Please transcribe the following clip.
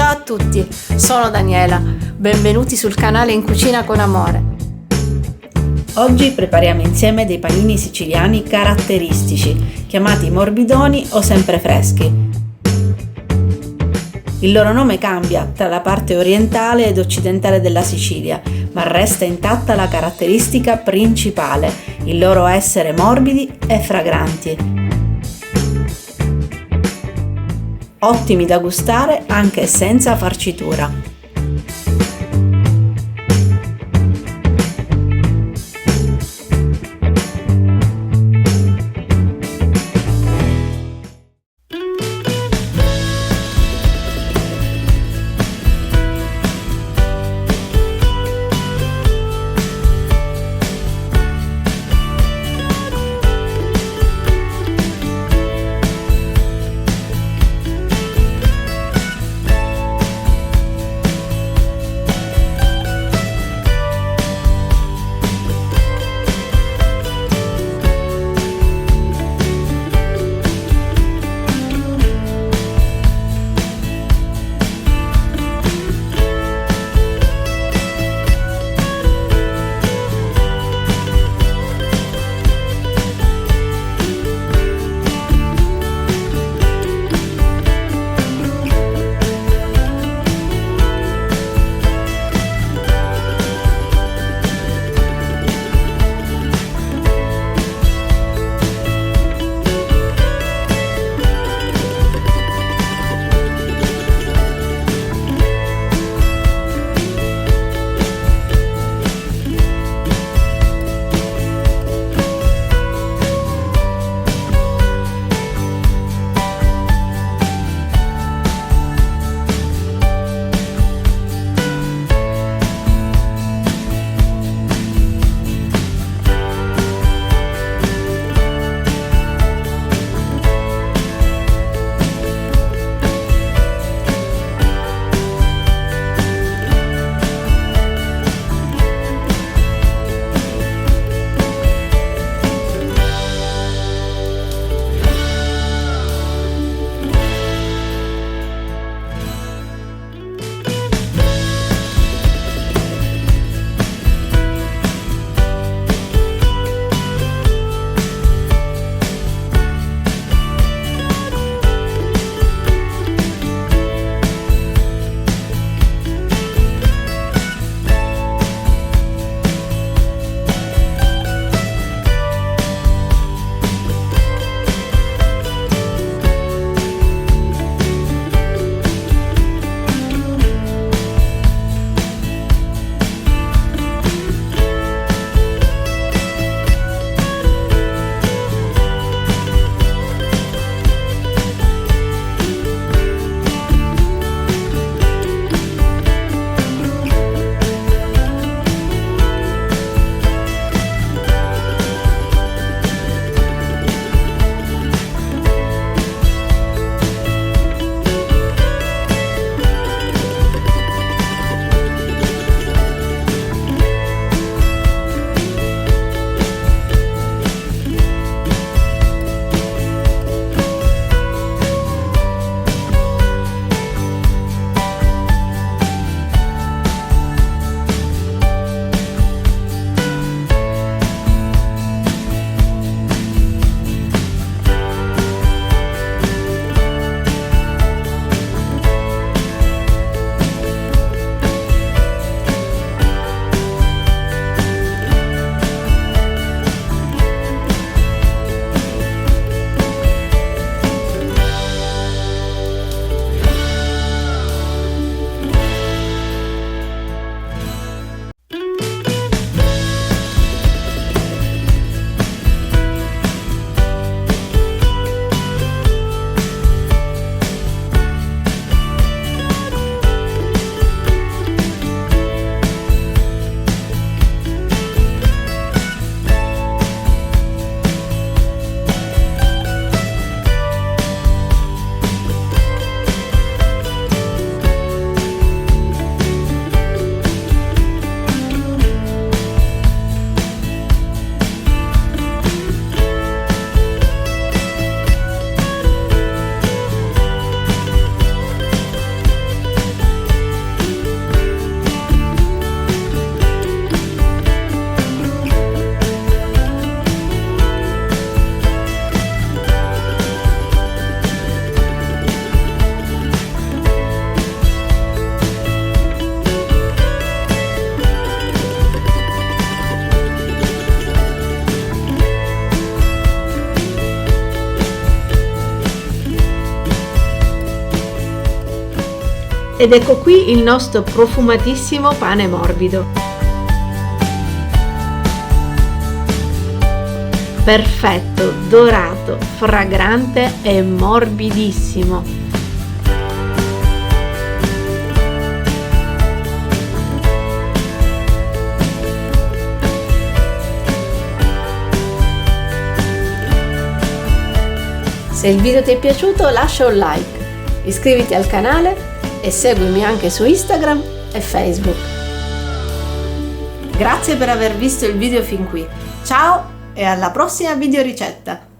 Ciao a tutti, sono Daniela, benvenuti sul canale In Cucina con Amore. Oggi prepariamo insieme dei panini siciliani caratteristici, chiamati morbidoni o sempre freschi. Il loro nome cambia tra la parte orientale ed occidentale della Sicilia, ma resta intatta la caratteristica principale, il loro essere morbidi e fragranti. Ottimi da gustare anche senza farcitura. Ed ecco qui il nostro profumatissimo pane morbido. Perfetto, dorato, fragrante e morbidissimo. Se il video ti è piaciuto lascia un like, iscriviti al canale e seguimi anche su Instagram e Facebook. Grazie per aver visto il video fin qui. Ciao e alla prossima video ricetta!